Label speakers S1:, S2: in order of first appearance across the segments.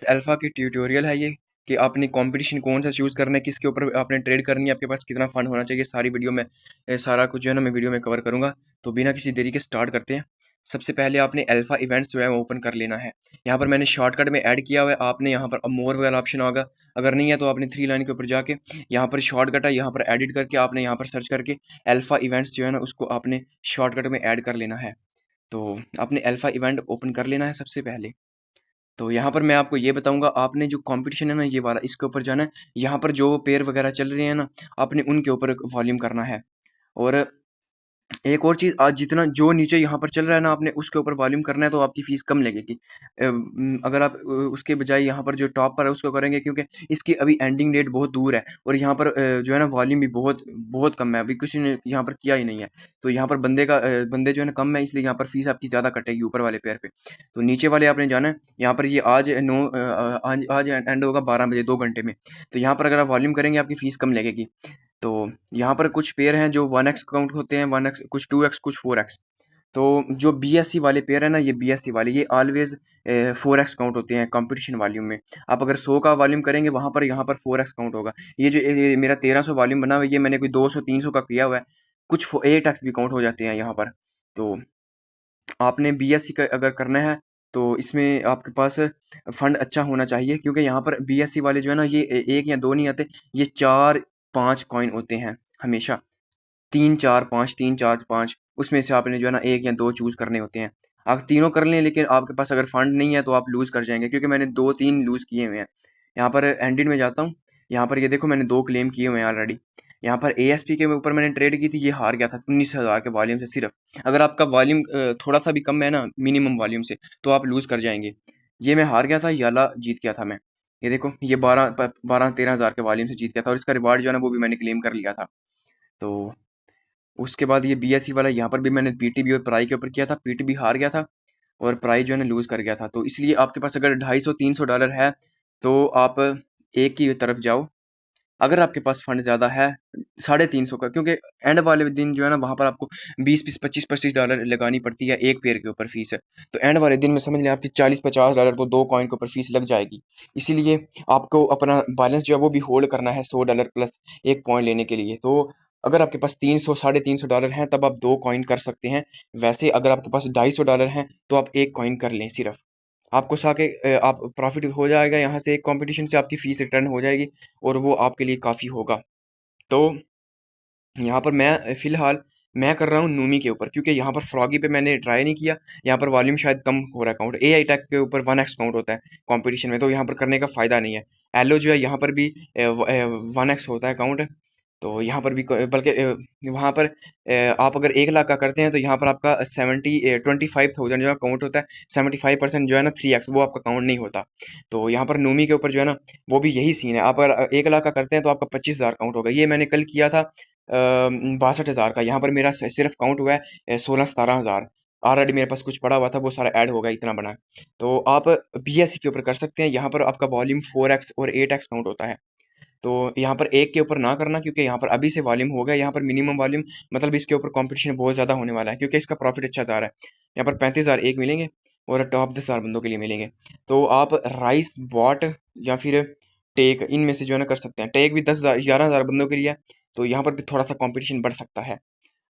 S1: Alpha की tutorial है ये कि आपने कंपटीशन कौन सा चूज करना है, किसके ऊपर आपने ट्रेड करनी है, आपके पास कितना फंड होना चाहिए, सारी वीडियो में सारा कुछ जो है ना मैं वीडियो में कवर करूंगा। तो बिना किसी देरी के स्टार्ट करते हैं। सबसे पहले आपने अल्फा इवेंट्स जो है ओपन कर लेना है। यहाँ पर मैंने शॉर्टकट में ऐड किया हुआ है, आपने यहाँ पर मोर वाला ऑप्शन होगा, अगर नहीं है तो आपने थ्री लाइन के ऊपर जाके यहाँ पर शॉर्टकट है, यहाँ पर एडिट करके आपने यहाँ पर सर्च करके अल्फा इवेंट्स जो है ना उसको आपने शॉर्टकट में ऐड कर लेना है। तो आपने अल्फा इवेंट ओपन कर लेना है सबसे पहले। तो यहाँ पर मैं आपको ये बताऊंगा, आपने जो कंपटीशन है ना ये वाला, इसके ऊपर जाना है। यहाँ पर जो पेयर वगैरह चल रहे हैं ना, आपने उनके ऊपर वॉल्यूम करना है। और एक और चीज, आज जितना जो नीचे यहाँ पर चल रहा है ना, आपने उसके ऊपर वॉल्यूम करना है तो आपकी फीस कम लगेगी। अगर आप उसके बजाय यहाँ पर जो टॉप पर है उसको करेंगे, क्योंकि इसकी अभी एंडिंग डेट बहुत दूर है और यहाँ पर जो है ना वॉल्यूम भी बहुत बहुत कम है, अभी किसी ने यहाँ पर किया ही नहीं है। तो यहाँ पर बंदे जो है ना कम है, इसलिए यहाँ पर फीस आपकी ज्यादा कटेगी ऊपर वाले पेयर पे। तो नीचे वाले आपने जाना है। यहाँ पर ये आज आज एंड होगा 12 बजे, 2 घंटे में। तो यहाँ पर अगर आप वॉल्यूम करेंगे आपकी फीस कम लगेगी। तो यहाँ पर कुछ पेयर हैं जो 1x काउंट होते हैं, 1x, कुछ 2x, कुछ 4x। तो जो बीएससी वाले पेयर है ना, ये बीएससी वाले ये ऑलवेज 4x काउंट होते हैं कंपटीशन वॉल्यूम में। आप अगर 100 का वॉल्यूम करेंगे वहां पर, यहाँ पर 4x काउंट होगा। ये जो ये मेरा 1300 वॉल्यूम बना हुआ है, ये मैंने कोई 200 300 का किया हुआ है। कुछ 8x भी काउंट हो जाते हैं यहाँ पर। तो आपने बीएससी का अगर करना है तो इसमें आपके पास फंड अच्छा होना चाहिए, क्योंकि यहाँ पर बीएससी वाले जो है ना ये एक या दो नहीं आते, ये 4 5 कॉइन होते हैं हमेशा। 3 4 5, 3 4 5, उसमें से आपने जो है ना एक या दो चूज करने होते हैं। आप तीनों कर लें, लेकिन आपके पास अगर फंड नहीं है तो आप लूज कर जाएंगे, क्योंकि मैंने 2 3 लूज किए हुए हैं। यहाँ पर एंडिड में जाता हूँ। यहाँ पर ये देखो मैंने 2 क्लेम किए हुए हैं ऑलरेडी। यहाँ पर एएसपी के ऊपर मैंने ट्रेड की थी, ये हार गया था 19,000 के वॉल्यूम से सिर्फ। अगर आपका वॉल्यूम थोड़ा सा भी कम है ना मिनिमम वॉल्यूम से, तो आप लूज कर जाएंगे। ये मैं हार गया था, ये वाला जीत गया था मैं। ये देखो ये 12 13 हज़ार के वॉल्यूम से जीत गया था, और इसका रिवार्ड जो है ना वो भी मैंने क्लेम कर लिया था। तो उसके बाद ये बीएससी वाला, यहाँ पर भी मैंने पीटीबी और प्राई के ऊपर किया था, पीटीबी हार गया था और प्राई जो है ना लूज कर गया था। तो इसलिए आपके पास अगर 250 300 डॉलर है तो आप एक की तरफ जाओ। अगर आपके पास फंड ज्यादा है 350 का, क्योंकि एंड वाले दिन जो है ना वहां पर आपको 20 20 25 25 डॉलर लगानी पड़ती है एक पेयर के ऊपर फीस है। तो एंड वाले दिन में समझ लें आपकी 40 50 डॉलर तो 2 कॉइन के ऊपर फीस लग जाएगी। इसीलिए आपको अपना बैलेंस जो है वो भी होल्ड करना है 100 डॉलर प्लस एक पॉइंट लेने के लिए। तो अगर आपके पास 300 350 डॉलर हैं तब आप 2 कॉइन कर सकते हैं। वैसे अगर आपके पास 250 डॉलर हैं तो आप एक कॉइन कर लें सिर्फ। आपको साके आप प्रॉफिट हो जाएगा यहाँ से, एक कंपटीशन से आपकी फीस रिटर्न हो जाएगी और वो आपके लिए काफ़ी होगा। तो यहाँ पर मैं फिलहाल मैं कर रहा हूँ नूमी के ऊपर, क्योंकि यहाँ पर फ्रॉगी पे मैंने ट्राई नहीं किया। यहाँ पर वॉल्यूम शायद कम हो रहा है काउंट, ए आई टेक के ऊपर 1x काउंट होता है कंपटीशन में, तो यहाँ पर करने का फायदा नहीं है। एलो जो है यहाँ पर भी 1x होता है काउंट। तो यहाँ पर भी बल्कि वहाँ पर आप अगर 1 लाख का करते हैं तो यहाँ पर आपका 25,000 जो है काउंट होता है। 75% जो है ना 3x वो आपका काउंट नहीं होता। तो यहाँ पर नूमी के ऊपर जो है ना वो भी यही सीन है। आप अगर 1 लाख का करते हैं तो आपका 25,000 काउंट होगा। ये मैंने कल किया था 62,000 का, यहाँ पर मेरा सिर्फ काउंट हुआ है 16 17 हज़ार। ऑलरेडी मेरे पास कुछ पड़ा हुआ था, वो सारा ऐड होगा, इतना बना है। तो आप बीएससी के ऊपर कर सकते हैं, यहाँ पर आपका वॉल्यूम 4x और 8x काउंट होता है। तो यहाँ पर एक के ऊपर ना करना, क्योंकि यहाँ पर अभी से वॉल्यूम हो गया, यहाँ पर मिनिमम वॉल्यूम मतलब इसके ऊपर कंपटीशन बहुत ज्यादा होने वाला है, क्योंकि इसका प्रॉफिट अच्छा जा रहा है। यहाँ पर 35,000 एक मिलेंगे और टॉप 10,000 बंदों के लिए मिलेंगे। तो आप राइस बॉट या फिर टेक, इनमें से जो है ना कर सकते हैं। टेक भी 10,000 11,000 बंदों के लिए है, तो यहाँ पर भी थोड़ा सा कंपटीशन बढ़ सकता है।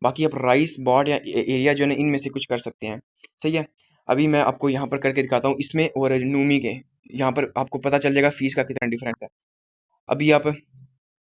S1: बाकी आप राइस बॉट या एरिया जो है ना इनमें से कुछ कर सकते हैं। सही है। अभी मैं आपको यहाँ पर करके दिखाता हूँ इसमें और नूमी के। यहाँ पर आपको पता चल जाएगा फीस का कितना डिफरेंस है। अभी आप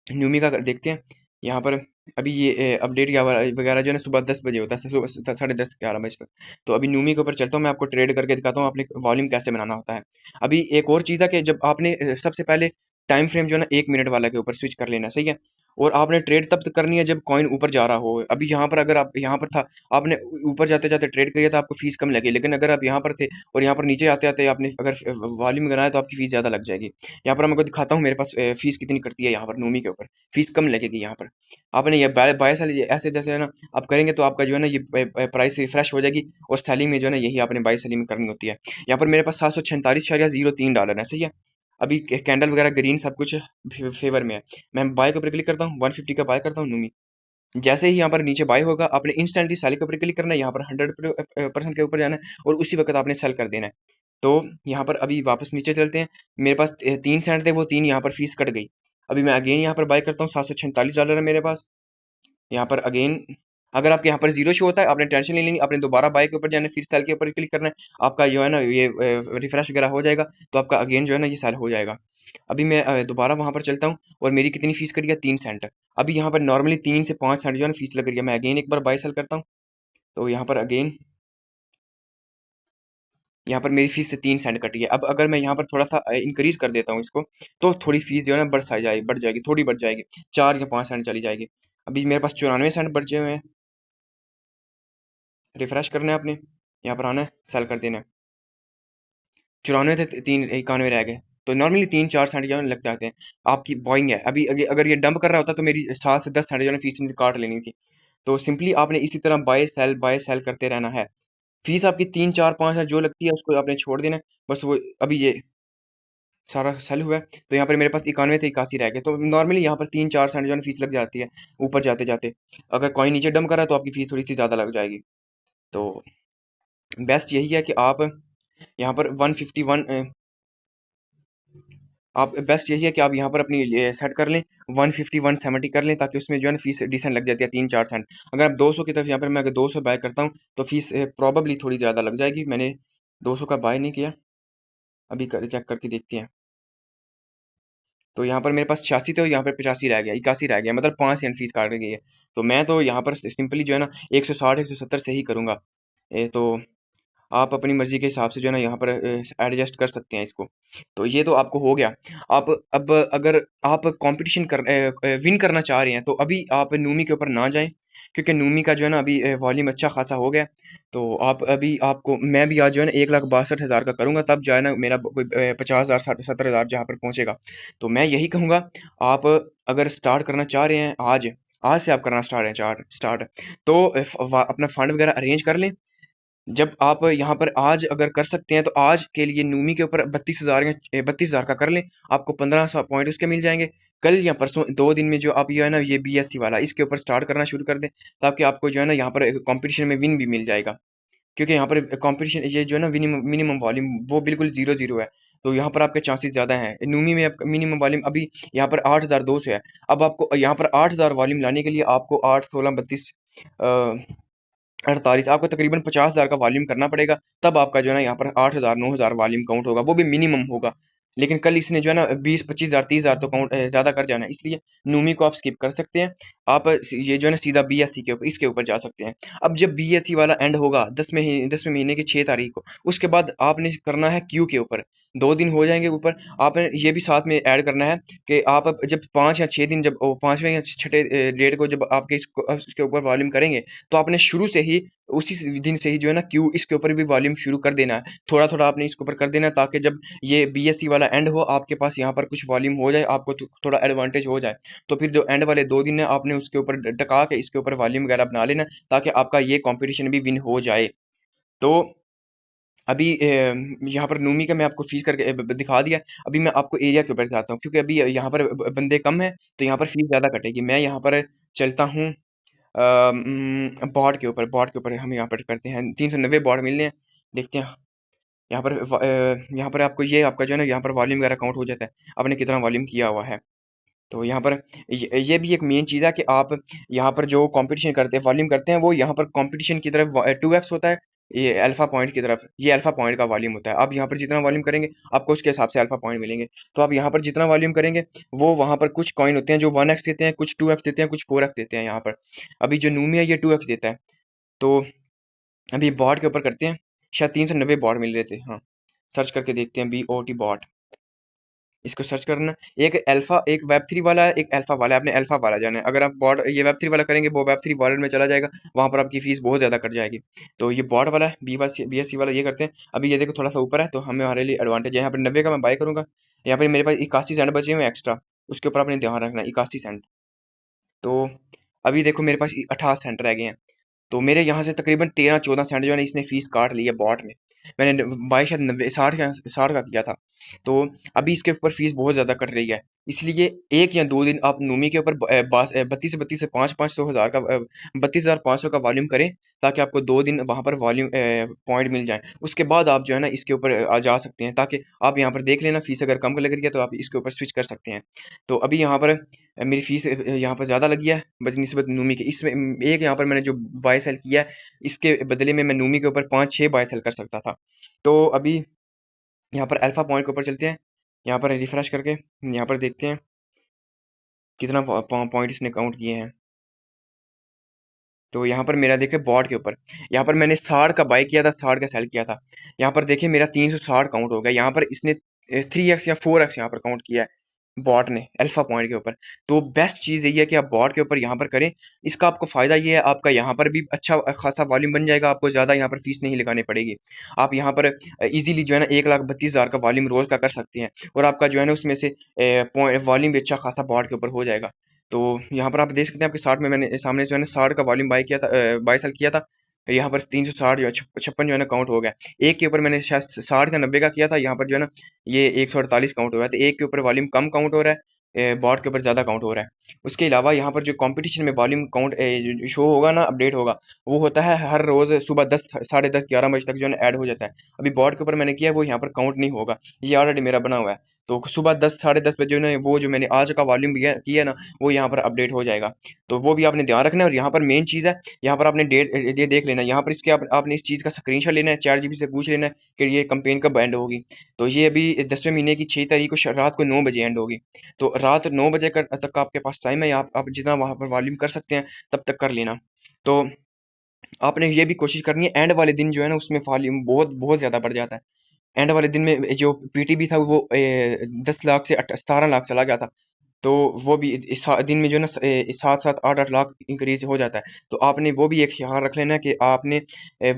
S1: न्यूमी का देखते हैं। यहाँ पर अभी ये अपडेट या वगैरह जो है ना सुबह 10 बजे होता है, सुबह 10:30 11 बजे तक। तो अभी न्यूमी के ऊपर चलता हूँ, मैं आपको ट्रेड करके दिखाता हूँ आपने वॉल्यूम कैसे बनाना होता है। अभी एक और चीज़ है कि जब आपने सबसे पहले टाइम फ्रेम जो है ना 1 मिनट वाला के ऊपर स्विच कर लेना, सही है। और आपने ट्रेड तब तक करनी है जब कॉइन ऊपर जा रहा हो। अभी यहाँ पर अगर आप यहाँ पर था, आपने ऊपर जाते जाते ट्रेड करिए तो आपको फीस कम लगे, लेकिन अगर आप यहाँ पर थे और यहाँ पर नीचे आते आते आपने अगर वॉल्यूम बनाया तो आपकी फीस ज़्यादा लग जाएगी। यहाँ पर मैं आपको दिखाता हूँ मेरे पास फीस कितनी करती है यहाँ पर नूमी के ऊपर। फीस कम लगेगी यहाँ पर। आपने ये बाय सेल ऐसे जैसे है ना आप करेंगे तो आपका जो है ना ये प्राइस रिफ्रेश हो जाएगी, और सेलिंग में जो है ना यही आपने बाय सेलिंग करनी होती है। यहाँ पर मेरे पास 746.03 डॉलर है, सही है। अभी कैंडल वगैरह ग्रीन सब कुछ फेवर में है। मैं बाय के ऊपर क्लिक करता हूँ, 150 का बाय करता हूँ नूमी। जैसे ही यहाँ पर नीचे बाय होगा आपने इंस्टेंटली सेल के ऊपर क्लिक करना है, यहाँ पर 100% के ऊपर जाना है और उसी वक्त आपने सेल कर देना है। तो यहाँ पर अभी वापस नीचे चलते हैं। मेरे पास 3 सेंट थे, वो 3 यहाँ पर फीस कट गई। अभी मैं अगेन यहाँ पर बाय करता हूँ, $746 है मेरे पास। यहाँ पर अगेन अगर आपके यहाँ पर जीरो शो होता है, आपने टेंशन नहीं लेनी, आपने दोबारा बाय के ऊपर जाना है, फिर सेल के ऊपर क्लिक करना है, आपका जो है ना ये रिफ्रेश वगैरह हो जाएगा, तो आपका अगेन जो है ना ये सेल हो जाएगा। अभी मैं दोबारा वहां पर चलता हूँ और मेरी कितनी फीस कट गया, 3 सेंट। अभी यहाँ पर नॉर्मली 3 से 5 सेंट जो है ना फीस लग रही है। मैं अगेन एक बार बाय सेल करता हूँ, तो यहाँ पर अगेन यहाँ पर मेरी फीस से 3 सेंट कटी है। अब अगर मैं यहाँ पर थोड़ा सा इंक्रीज कर देता हूँ इसको, तो थोड़ी फीस जो है ना बढ़ जाएगी, थोड़ी बढ़ जाएगी, 4 या 5 सेंट चली जाएगी। अभी मेरे पास 94 सेंट बचे हुए हैं। रिफ्रेश करना है आपने, यहाँ पर आना है, सेल कर देना है। 94 थे, 391 रह गए। तो नॉर्मली 3-4 सेंट जो है लग जाते हैं। आपकी बॉइंग है, अभी अगर ये डंप कर रहा होता तो मेरी 7 से 10 सेंट जो है फीस काट लेनी थी। तो सिंपली आपने इसी तरह बाय सेल करते रहना है। फीस आपकी 3-4-5 जो लगती है उसको आपने छोड़ देना है। बस वो अभी ये सारा सेल हुआ है, तो यहाँ पर मेरे पास 91 से 81 रह गए। तो नॉर्मली यहाँ पर 3-4 सेंट जो है फीस लग जाती है ऊपर जाते जाते। अगर कॉइन नीचे डंप कर रहा है तो आपकी फीस थोड़ी सी ज़्यादा लग जाएगी। तो बेस्ट यही है कि आप यहाँ पर 151 आप बेस्ट यही है कि आप यहाँ पर अपनी सेट कर लें, 150 170 कर लें, ताकि उसमें जो है ना फीस डिसेंट लग जाती है, 3-4 सेंट। अगर आप 200 की तरफ यहाँ पर मैं अगर 200 बाय करता हूँ तो फीस प्रॉबली थोड़ी ज़्यादा लग जाएगी। मैंने 200 का बाय नहीं किया, अभी चेक करके देखते हैं। तो यहाँ पर मेरे पास 86 थे और यहाँ पर 85 रह गया, 81 रह गया, मतलब 5 सेंट फीस काट गई है। तो मैं तो यहाँ पर सिंपली जो है ना 160 170 से ही करूँगा। तो आप अपनी मर्जी के हिसाब से जो है ना यहाँ पर एडजस्ट कर सकते हैं इसको। तो ये तो आपको हो गया। आप अब अगर आप कंपटीशन विन करना चाह रहे हैं तो अभी आप नूमी के ऊपर ना जाएं, क्योंकि नूमी का जो है ना अभी वॉल्यूम अच्छा खासा हो गया। तो आप अभी आपको मैं भी आज जो है ना 1,62,000 का करूंगा, तब जो है ना मेरा कोई 50,000 70,000 जहाँ पर पहुंचेगा। तो मैं यही कहूंगा, आप अगर स्टार्ट करना चाह रहे हैं आज आज से आप करना स्टार्ट तो अपना फंड वगैरह अरेंज कर लें। जब आप यहाँ पर आज अगर कर सकते हैं तो आज के लिए नूमी के ऊपर 32,000 या 32,000 का कर लें, आपको 1500 पॉइंट उसके मिल जाएंगे। कल या परसों 2 दिन में जो आप ये है ना ये बीएससी वाला इसके ऊपर स्टार्ट करना शुरू कर दें, ताकि आपको जो है ना यहाँ पर कंपटीशन में विन भी मिल जाएगा। क्योंकि यहाँ पर कंपटीशन ये जो है ना मिनिमम मिनिमम वॉल्यूम वो बिल्कुल जीरो जीरो है। तो यहाँ पर आपके चांसेस ज्यादा हैं। नूमी में आपका मिनिमम वॉल्यूम अभी यहाँ पर 8,200 है। अब आपको यहाँ पर 8,000 वॉल्यूम लाने के लिए आपको 8 16 32 48 आपको तकरीबन 50,000 का वॉल्यूम करना पड़ेगा। तब आपका जो है ना यहाँ पर 8,000 9,000 वॉल्यूम काउंट होगा, वो भी मिनिमम होगा। लेकिन कल इसने जो है ना 20 25,000 30,000 तो काउंट ज्यादा कर जाना है, इसलिए नूमी को आप स्किप कर सकते हैं। आप ये जो है ना सीधा बीएससी के ऊपर इसके ऊपर जा सकते हैं। अब जब बीएससी वाला एंड होगा 10वें महीने की 6 तारीख को, उसके बाद आपने करना है क्यू के ऊपर। 2 दिन हो जाएंगे ऊपर। आपने ये भी साथ में ऐड करना है कि आप अब जब 5 या 6 दिन जब 5वें या छठे डेट को जब आपके इसके ऊपर वॉल्यूम करेंगे, तो आपने शुरू से ही उसी दिन से ही जो है ना क्यू इसके ऊपर भी वॉल्यूम शुरू कर देना है। थोड़ा थोड़ा आपने इसके ऊपर कर देना है, ताकि जब ये बीएससी वाला एंड हो आपके पास यहाँ पर कुछ वॉल्यूम हो जाए, आपको थोड़ा एडवांटेज हो जाए। तो फिर जो एंड वाले 2 दिन है आपने उसके ऊपर टका के इसके ऊपर वॉल्यूम वगैरह बना लेना, ताकि आपका ये कंपटीशन भी विन हो जाए। तो अभी यहाँ पर नूमी का मैं आपको फीस करके दिखा दिया। अभी मैं आपको एरिया के ऊपर दिखाता हूँ, क्योंकि अभी यहाँ पर बंदे कम है, तो यहाँ पर फीस ज़्यादा कटेगी। मैं यहाँ पर चलता हूँ बॉट के ऊपर हम यहाँ पर करते हैं, 390 बॉट मिलने हैं। देखते हैं यहाँ पर यहाँ पर आपको ये आपका जो है ना यहाँ पर वॉल्यूम वगैरह काउंट हो जाता है, आपने कितना वॉल्यूम किया हुआ है। तो यहाँ पर ये भी एक मेन चीज़ है कि आप यहाँ पर जो कंपटीशन करते हैं वॉल्यूम करते हैं, वो यहाँ पर कंपटीशन की तरफ 2x होता है। ये अल्फा पॉइंट की तरफ ये अल्फा पॉइंट का वॉल्यूम होता है। आप यहाँ पर जितना वॉल्यूम करेंगे आपको उसके हिसाब से अल्फा पॉइंट मिलेंगे। तो आप यहाँ पर जितना वॉल्यूम करेंगे, वो वहाँ पर कुछ कॉइन होते हैं जो 1x देते हैं, कुछ 2x देते हैं, कुछ 4x देते हैं। यहाँ पर अभी जो नूमी है ये 2x देता है। तो अभी बॉट के ऊपर करते हैं, शायद 390 बॉट मिल रहे थे। हाँ, सर्च करके देखते हैं BOT बॉट, इसको सर्च करना। एक अल्फा एक वेब 3 वाला है, एक अल्फा वाला है। आपने अल्फा वाला जाना है। अगर आप बॉट ये वेब 3 वाला करेंगे, वो वेब 3 वॉलेट में चला जाएगा, वहां पर आपकी फीस बहुत ज्यादा कट जाएगी। तो ये बॉट वाला है, BSC वाला ये करते हैं। अभी ये देखो थोड़ा सा ऊपर है, तो हमें हमारे लिए एडवांटेज है। यहाँ पर 90 का मैं बाय करूंगा। यहाँ पर मेरे पास 81 सेंट बचे हुए एक्स्ट्रा, उसके ऊपर आपने ध्यान रखना, 81 सेंट। तो अभी देखो मेरे पास 68 सेंट रह गए हैं। तो मेरे यहाँ से तकरीबन 13-14 सेंट जो है ना इसने फीस काट ली है बॉट में। मैंने बाई शायद 90 60 का किया था। तो अभी इसके ऊपर फीस बहुत ज़्यादा कट रही है, इसलिए 1 या 2 दिन आप नूमी के ऊपर 32 से 5-500 हज़ार का 32,500 का वॉल्यूम करें, ताकि आपको 2 दिन वहाँ पर वॉल्यूम पॉइंट मिल जाएँ। उसके बाद आप जो है ना इसके ऊपर जा सकते हैं, ताकि आप यहाँ पर देख लेना फीस अगर कम लग रही है तो आप इसके ऊपर स्विच कर सकते हैं। तो अभी यहाँ पर मेरी फीस यहाँ पर ज़्यादा लगी है बनिस्बत नूमी के। इसमें एक यहाँ पर मैंने जो बाय सेल किया है, इसके बदले में मैं नूमी के ऊपर 5-6 बाय सेल कर सकता था। तो अभी यहाँ पर अल्फा पॉइंट के ऊपर चलते हैं, यहाँ पर रिफ्रेश करके यहाँ पर देखते हैं कितना पॉइंट इसने काउंट किए हैं। तो यहाँ पर मेरा देखे बॉट के ऊपर, यहाँ पर मैंने 60 का बाय किया था, 60 का सेल किया था। यहाँ पर देखिए मेरा 360 काउंट हो गया। यहाँ पर इसने 3x या 4x यहाँ पर काउंट किया है बॉट ने अल्फा पॉइंट के ऊपर। तो बेस्ट चीज़ यही है कि आप बॉट के ऊपर यहाँ पर करें। इसका आपको फ़ायदा ये है, आपका यहाँ पर भी अच्छा खासा वॉल्यूम बन जाएगा, आपको ज़्यादा यहाँ पर फीस नहीं लगानी पड़ेगी। आप यहाँ पर इजीली जो है ना 1,32,000 का वॉल्यूम रोज़ का कर सकते हैं, और आपका जो है ना उसमें से वॉल्यूम भी अच्छा खासा बॉट के ऊपर हो जाएगा। तो यहाँ पर आप देख सकते हैं आपके 60 में मैंने सामने जो है ना 60 का वॉल्यूम बाय किया था, बाय सेल किया था। यहाँ पर 360 जो है 56 जो है ना काउंट हो गया। एक के ऊपर मैंने शायद 60 का 90 का किया था, यहाँ पर जो है ना ये 148 काउंट हो रहा है। तो एक के ऊपर वॉल्यूम कम काउंट हो रहा है, बॉट के ऊपर ज़्यादा काउंट हो रहा है। उसके अलावा यहाँ पर जो कंपटीशन में वॉल्यूम काउंट शो होगा ना, अपडेट होगा, वो होता है हर रोज़ सुबह 10 साढ़े 10 11 बजे तक जो है ना ऐड हो जाता है। अभी बॉट के ऊपर मैंने किया है, वो यहाँ पर काउंट नहीं होगा, ये ऑलरेडी मेरा बना हुआ है। तो सुबह 10 साढ़े 10 बजे ना वो जो मैंने आज का वॉल्यूम किया है ना, वो यहाँ पर अपडेट हो जाएगा। तो वो भी आपने ध्यान रखना है। और यहाँ पर मेन चीज़ है, यहाँ पर आपने डेट ये देख लेना है, यहाँ पर इसके आपने इस चीज़ का स्क्रीनशॉट लेना है, चैट जीपीटी से पूछ लेना है कि ये कैंपेन कब एंड होगी। तो ये अभी 10वें महीने की 6 तारीख को रात को 9 बजे एंड होगी। तो रात 9 बजे तक आपके पास टाइम है, आप जितना वहाँ पर वॉल्यूम कर सकते हैं तब तक कर लेना। तो आपने ये भी कोशिश करनी है, एंड वाले दिन जो है ना उसमें वॉल्यूम बहुत बहुत ज़्यादा बढ़ जाता है। एंड वाले दिन में जो पीटीबी था वो 10 लाख से 17 लाख चला गया था। तो वो भी इस दिन में जो है ना 7-7 8-8 लाख इंक्रीज हो जाता है। तो आपने वो भी एक ख्याल रख लेना है कि आपने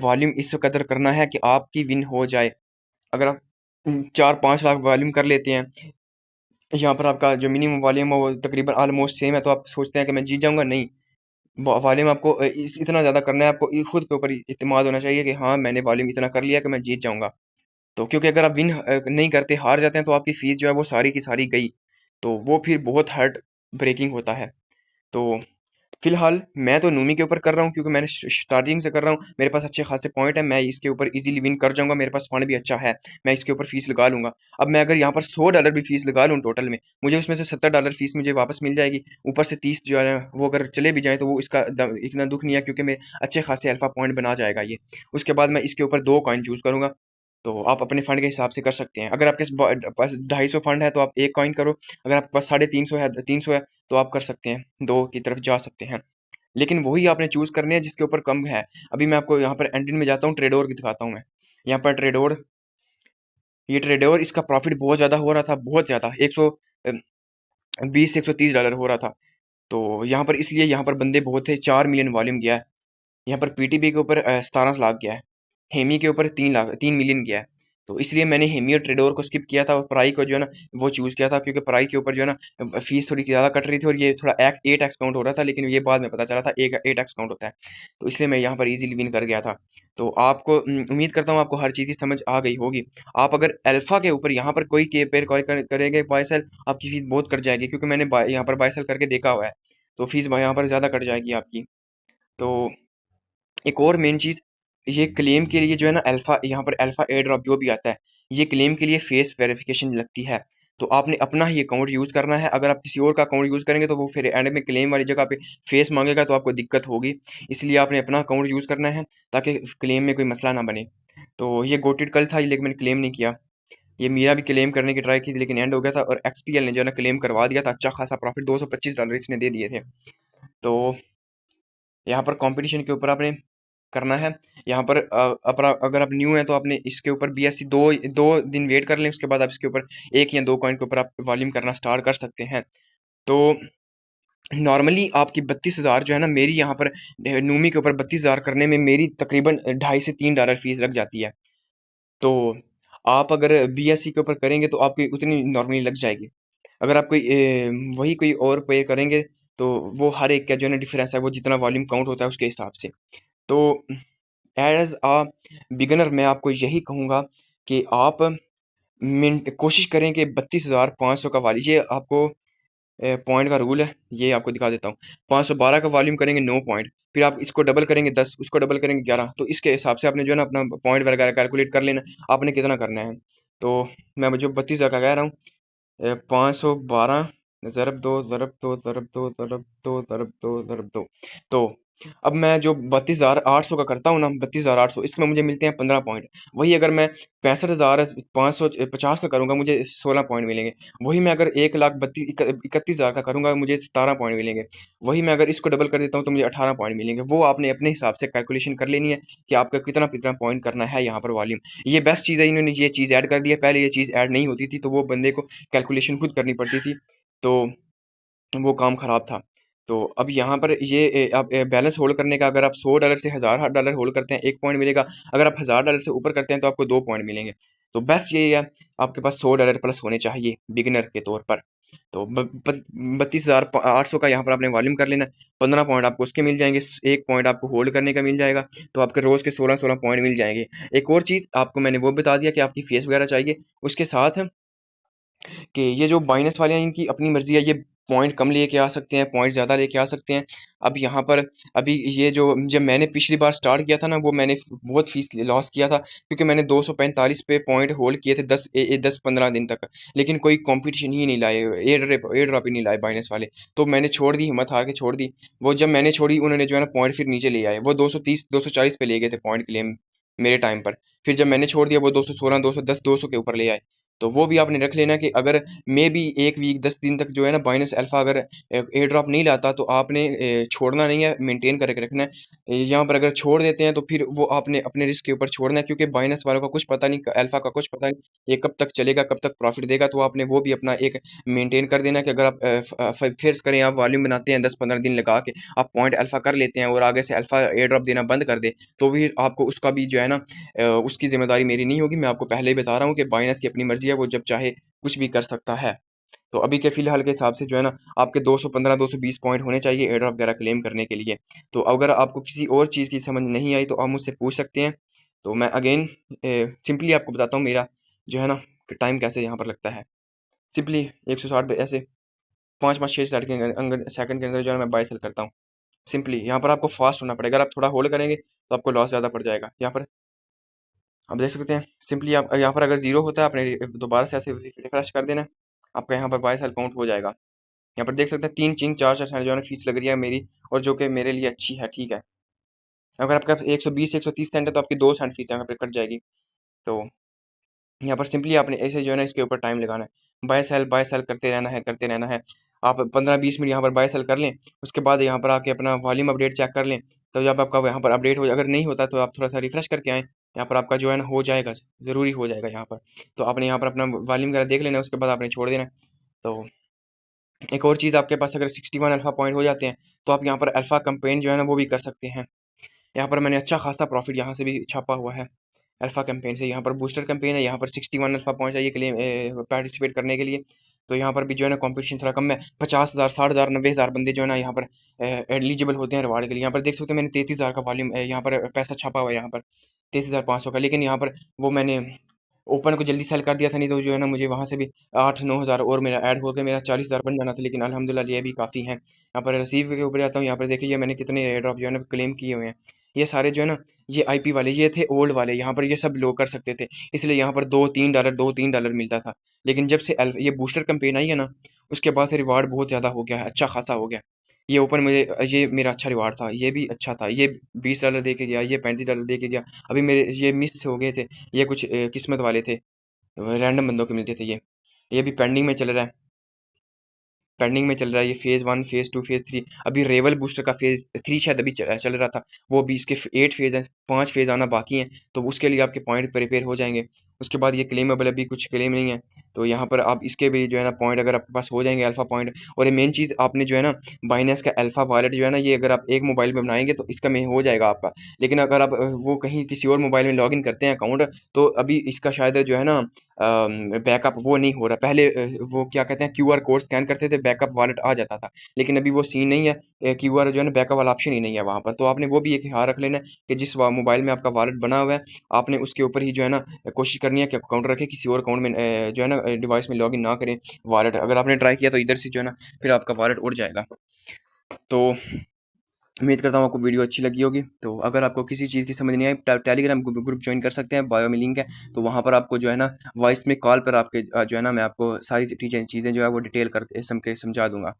S1: वॉल्यूम इस कदर करना है कि आपकी विन हो जाए। अगर आप 4-5 लाख वॉल्यूम कर लेते हैं, यहाँ पर आपका जो मिनिमम वॉल्यूम है वो तकरीबन ऑलमोस्ट सेम है, तो आप सोचते हैं कि मैं जीत जाऊंगा। नहीं, वॉल्यूम आपको इतना ज़्यादा करना है, आपको खुद के ऊपर इत्मीनान होना चाहिए कि हाँ मैंने वॉल्यूम इतना कर लिया कि मैं जीत जाऊंगा। तो क्योंकि अगर आप विन नहीं करते, हार जाते हैं, तो आपकी फीस जो है वो सारी की सारी गई। तो वो फिर बहुत हार्ट ब्रेकिंग होता है। तो फिलहाल मैं तो नूमी के ऊपर कर रहा हूँ, क्योंकि मैंने स्टार्टिंग से कर रहा हूँ, मेरे पास अच्छे खासे पॉइंट है, मैं इसके ऊपर इजीली विन कर जाऊंगा, मेरे पास फंड भी अच्छा है, मैं इसके ऊपर फीस लगा लूंगा। अब मैं अगर यहाँ पर $100 भी फीस लगा लूँ टोटल में, मुझे उसमें से $70 फीस मुझे वापस मिल जाएगी। ऊपर से 30 जो है वो अगर चले भी जाए तो वो इसका इतना दुख नहीं है, क्योंकि मैं अच्छे खासे अल्फा पॉइंट बना जाएगा ये। उसके बाद मैं इसके ऊपर 2 कॉइन चूज करूंगा। तो आप अपने फंड के हिसाब से कर सकते हैं। अगर आपके पास 250 फंड है तो आप 1 कॉइन करो, अगर आपके पास 350 है 300 है तो आप कर सकते हैं, 2 की तरफ जा सकते हैं। लेकिन वही आपने चूज करने हैं जिसके ऊपर कम है। अभी मैं आपको यहाँ पर एंडिंग में जाता हूँ, ट्रेडोर की दिखाता हूँ मैं। यहाँ पर ट्रेडोर, ये ट्रेडोर इसका प्रॉफिट बहुत ज्यादा हो रहा था, बहुत ज्यादा 120 से 130 डॉलर हो रहा था। तो यहाँ पर इसलिए यहाँ पर बंदे बहुत थे, 4 मिलियन वॉल्यूम गया है। यहाँ पर पीटीबी के ऊपर 17 लाख गया है, हेमी के ऊपर 3 मिलियन गया है। तो इसलिए मैंने हेमी और ट्रेडोर को स्किप किया था, और प्राई को जो है ना वो चूज किया था, क्योंकि प्राई के ऊपर जो है ना फीस थोड़ी ज़्यादा कट रही थी, और ये थोड़ा 8x काउंट हो रहा था, लेकिन ये बाद में पता चला था 8x काउंट होता है। तो इसलिए मैं यहाँ पर इजीली विन कर गया था। तो आपको उम्मीद करता हूँ आपको हर चीज़ की समझ आ गई होगी। आप अगर अल्फा के ऊपर यहाँ पर कोई के पेयर करेंगे बाय सेल, आपकी फीस बहुत कट जाएगी, क्योंकि मैंने यहाँ पर बाय सेल करके देखा हुआ है। तो फीस यहाँ पर ज़्यादा कट जाएगी आपकी। तो एक और मेन चीज़, ये क्लेम के लिए जो है ना अल्फा, यहाँ पर अल्फा एयर ड्रॉप जो भी आता है, ये क्लेम के लिए फेस वेरिफिकेशन लगती है। तो आपने अपना ही अकाउंट यूज़ करना है। अगर आप किसी और का अकाउंट यूज़ करेंगे तो वो फिर एंड में क्लेम वाली जगह पे फेस मांगेगा, तो आपको दिक्कत होगी। इसलिए आपने अपना अकाउंट यूज़ करना है, ताकि क्लेम में कोई मसला ना बने। तो ये गोटेड कल था, लेकिन मैंने क्लेम नहीं किया। ये मीरा भी क्लेम करने की ट्राई की थी, लेकिन एंड हो गया था, और एक्सपीएल ने जो है ना क्लेम करवा दिया था। अच्छा खासा प्रॉफिट $225 इसने दे दिए थे। तो यहाँ पर कंपटीशन के ऊपर आपने करना है। यहाँ पर अगर आप न्यू हैं तो आपने इसके ऊपर बीएससी दो दो दिन वेट कर लें, उसके बाद आप इसके ऊपर 1 या 2 कॉइन के ऊपर आप वॉल्यूम करना स्टार्ट कर सकते हैं। तो नॉर्मली आपकी 32,000 जो है ना, मेरी यहाँ पर नूमी के ऊपर 32,000 करने में मेरी तकरीबन $2.5 से $3 फीस लग जाती है। तो आप अगर बीएससी के ऊपर करेंगे तो आपकी उतनी नॉर्मली लग जाएगी। अगर आप कोई वही कोई और पे करेंगे, तो वो हर एक का जो है ना डिफरेंस है, वो जितना वॉल्यूम काउंट होता है उसके हिसाब से। तो एज अ बिगिनर मैं आपको यही कहूँगा कि आप मिनट कोशिश करें कि 32,500 का वाली, ये आपको पॉइंट का रूल है, ये आपको दिखा देता हूँ। 512 का वॉल्यूम करेंगे 9 पॉइंट, फिर आप इसको डबल करेंगे 10, उसको डबल करेंगे 11, तो इसके हिसाब से आपने जो है ना अपना पॉइंट वगैरह कैलकुलेट कर लेना आपने कितना करना है। तो मैं जो 32,000 का कह रहा हूँ, 512 ज़रब दो ज़रब दो ज़रब दो ज़रब दो ज़रब दो ज़रब दो, तो अब मैं जो 32,800 का करता हूँ ना, 32,800 इसमें मुझे मिलते हैं 15 पॉइंट। वही अगर मैं 65,550 का करूंगा मुझे 16 पॉइंट मिलेंगे। वही मैं अगर 1,31,000 का करूंगा मुझे 17 पॉइंट मिलेंगे। वही मैं अगर इसको डबल कर देता हूँ तो मुझे 18 पॉइंट मिलेंगे। वो आपने अपने हिसाब से कैलकुलेशन कर लेनी है कि आपका कितना कितना पॉइंट करना है यहाँ पर वॉल्यूम। ये बेस्ट चीज़ है, इन्होंने ये चीज़ ऐड कर दी है, पहले ये चीज़ ऐड नहीं होती थी तो वो बंदे को कैलकुलेशन खुद करनी पड़ती थी, तो वो काम खराब था। तो अब यहाँ पर ये आप बैलेंस होल्ड करने का, अगर आप $100 से $1,000 होल्ड करते हैं 1 पॉइंट मिलेगा, अगर आप $1,000 से ऊपर करते हैं तो आपको 2 पॉइंट मिलेंगे। तो बेस्ट यही है, आपके पास $100 प्लस होने चाहिए बिगिनर के तौर पर। तो 32,800 का यहाँ पर आपने वॉल्यूम कर लेना, 15 पॉइंट आपको उसके मिल जाएंगे, 1 पॉइंट आपको होल्ड करने का मिल जाएगा, तो आपके रोज के 16-16 पॉइंट मिल जाएंगे। एक और चीज आपको मैंने वो बता दिया कि आपकी फेस वगैरह चाहिए, उसके साथ कि ये जो बाइनस वाले हैं इनकी अपनी मर्जी है, ये पॉइंट कम लेके आ सकते हैं, पॉइंट ज्यादा लेके आ सकते हैं। अब यहाँ पर अभी ये जो जब मैंने पिछली बार स्टार्ट किया था ना, वो मैंने बहुत फीस लॉस किया था, क्योंकि मैंने 245 पे पॉइंट होल्ड किए थे 10-15 दिन तक, लेकिन कोई कंपटीशन ही नहीं लाए, एयर ड्रॉप ही नहीं लाए बाइनस वाले। तो मैंने छोड़ दी, हिम्मत हार के छोड़ दी। वो जब मैंने छोड़ी उन्होंने जो है ना पॉइंट फिर नीचे ले आए, वो 230 240 पे ले गए थे पॉइंट क्लेम मेरे टाइम पर। फिर जब मैंने छोड़ दिया वो 216 210 200 के ऊपर ले आए। तो वो भी आपने रख लेना कि अगर मे बी 1 वीक 10 दिन तक जो है ना बाइनस अल्फा अगर एयर ड्रॉप नहीं लाता तो आपने छोड़ना नहीं है, मेंटेन करके रखना है। यहाँ पर अगर छोड़ देते हैं तो फिर वो आपने अपने रिस्क के ऊपर छोड़ना है, क्योंकि बाइनस वालों का कुछ पता नहीं, अल्फा का कुछ पता नहीं ये कब तक चलेगा, कब तक प्रॉफिट देगा। तो आपने वो भी अपना एक मेंटेन कर देना कि अगर आप फिर करें, आप वॉल्यूम बनाते हैं 10-15 दिन लगा के, आप पॉइंट अल्फा कर लेते हैं और आगे से अल्फा एयर ड्रॉप देना बंद कर दे, तो भी आपको उसका भी जो है ना उसकी जिम्मेदारी मेरी नहीं होगी। मैं आपको पहले ही बता रहा हूँ कि बाइनस की अपनी मर्जी है, वो जब चाहे कुछ भी कर सकता है। तो अभी के फिलहाल के हिसाब से जो है ना आपके 215 220 पॉइंट होने चाहिए एयर ड्रॉप वगैरह क्लेम करने के लिए। तो अगर आपको किसी और चीज़ की समझ नहीं आई तो आप मुझसे पूछ सकते हैं। तो मैं अगेन सिंपली आपको बताता हूँ मेरा जो है ना टाइम कैसे यहाँ पर लगता है। सिंपली 160 पे ऐसे 5-5 6 सेकंड के सेकंड के अंदर जो है मैं बाय सेल करता हूँ। सिंपली यहाँ पर आपको फास्ट होना पड़ेगा, अगर आप थोड़ा होल्ड करेंगे तो आपको लॉस ज़्यादा पड़ जाएगा। यहाँ पर आप देख सकते हैं, सिंपली आप यहाँ पर अगर जीरो होता है आपने दोबारा से ऐसे रिफ्रेश कर देना है, आपका यहाँ पर बाय सेल काउंट हो जाएगा। यहाँ पर देख सकते हैं 3-4 जो है ना फीस लग रही है मेरी, और जो कि मेरे लिए अच्छी है, ठीक है। अगर आपका 120 130 सेंट है तो आपकी 2 सेंट फीस यहाँ पर कट जाएगी। तो यहाँ पर सिंपली आपने ऐसे जो है ना इसके ऊपर टाइम लगाना है, बाय सेल करते रहना है, करते रहना है। आप 15-20 मिनट यहाँ पर बाय सेल कर लें, उसके बाद यहाँ पर आके अपना वॉल्यूम अपडेट चेक कर लें। तो जब आपका यहाँ पर अपडेट हो, अगर नहीं होता तो आप थोड़ा सा रिफ्रेश करके आएँ, यहाँ पर आपका जो है ना हो जाएगा, ज़रूरी हो जाएगा यहाँ पर। तो आपने यहाँ पर अपना वॉल्यूम वगैरह देख लेना, उसके बाद आपने छोड़ देना है। तो एक और चीज़, आपके पास अगर 61 अल्फा पॉइंट हो जाते हैं तो आप यहाँ पर अल्फा कैंपेन जो है ना वो भी कर सकते हैं। यहाँ पर मैंने अच्छा खासा प्रॉफिट यहाँ से भी छापा हुआ है अल्फा कैंपेन से। यहाँ पर बूस्टर कैंपेन है, यहाँ पर 61 अल्फा पॉइंट चाहिए के लिए पार्टिसिपेट करने के लिए। तो यहाँ पर भी जो है ना कंपटीशन थोड़ा कम है, 50,000 60,000 90,000 बंदे जो है ना यहाँ पर एलिजिबल होते हैं रिवार्ड के लिए। यहाँ पर देख सकते हैं मैंने 33,000 का वॉल्यूम यहाँ पर पैसा छापा हुआ है, यहाँ पर 33,500 का। लेकिन यहाँ पर वो मैंने ओपन को जल्दी सेल कर दिया था, नहीं तो जो है ना मुझे वहां से भी 8-9 हज़ार और मेरा ऐड होकर मेरा 40,000 बन जाना था। लेकिन अल्हम्दुलिल्लाह ये भी काफ़ी है। यहाँ पर रिसीव के ऊपर जाता हूँ, यहाँ पर देखिए मैंने कितने एयर ड्रॉप जो है ना क्लेम किए हुए हैं। ये सारे जो है ना ये आईपी वाले ये थे ओल्ड वाले, यहाँ पर ये सब लोग कर सकते थे, इसलिए यहाँ पर $2-3 मिलता था। लेकिन जब से ये बूस्टर कैंपेन आई है ना, उसके बाद से रिवार्ड बहुत ज़्यादा हो गया है, अच्छा खासा हो गया। ये ओपन मुझे ये मेरा अच्छा रिवार्ड था, ये भी अच्छा था, ये $20 दे के गया, ये $35 दे के गया। अभी मेरे ये मिस हो गए थे, ये कुछ किस्मत वाले थे, रैंडम बंदों के मिलते थे ये भी पेंडिंग में चल रहा है। पेंडिंग में चल रहा है ये फेज़ 1 फेज़ 2 फेज़ 3। अभी रेवल बूस्टर का फेज़ 3 शायद अभी चल रहा था, वो अभी इसके 8 फेज़ हैं, 5 फेज़ आना बाकी हैं। तो उसके लिए आपके पॉइंट प्रिपेयर हो जाएंगे। उसके बाद ये क्लेमेबल अभी कुछ क्लेम नहीं है, तो यहाँ पर आप इसके भी जो है ना पॉइंट अगर आपके पास हो जाएंगे अल्फा पॉइंट। और ये मेन चीज़ आपने जो है ना बाइनेंस का अल्फा वॉलेट जो है ना, ये अगर आप एक मोबाइल में बनाएंगे तो इसका में हो जाएगा आपका। लेकिन अगर आप वो कहीं किसी और मोबाइल में लॉगिन करते हैं अकाउंट, तो अभी इसका शायद जो है ना बैकअप वो नहीं हो रहा। पहले वो क्या कहते हैं क्यूआर कोड स्कैन करते थे बैकअप वॉलेट आ जाता था, लेकिन अभी वो सीन नहीं है, क्यूआर जो है ना बैकअप वाला ऑप्शन ही नहीं है वहाँ पर। तो आपने वो भी एक ख्याल रख लेना है कि जिस मोबाइल में आपका वॉलेट बना हुआ है आपने उसके ऊपर ही जो है ना कोशिश करनी है कि अकाउंट रखें, किसी और अकाउंट में जो है ना डिवाइस में लॉगिन ना करें वॉलेट। अगर आपने ट्राई किया तो इधर से जो है ना फिर आपका वॉलेट उड़ जाएगा। तो उम्मीद करता हूँ आपको वीडियो अच्छी लगी होगी। तो अगर आपको किसी चीज़ की समझ नहीं आई, टेलीग्राम ग्रुप ज्वाइन कर सकते हैं, बायो में लिंक है। तो वहाँ पर आपको जो है ना वॉइस में कॉल पर आपके जो है ना मैं आपको सारी चीज़ें जो है वो डिटेल करके समझा दूंगा।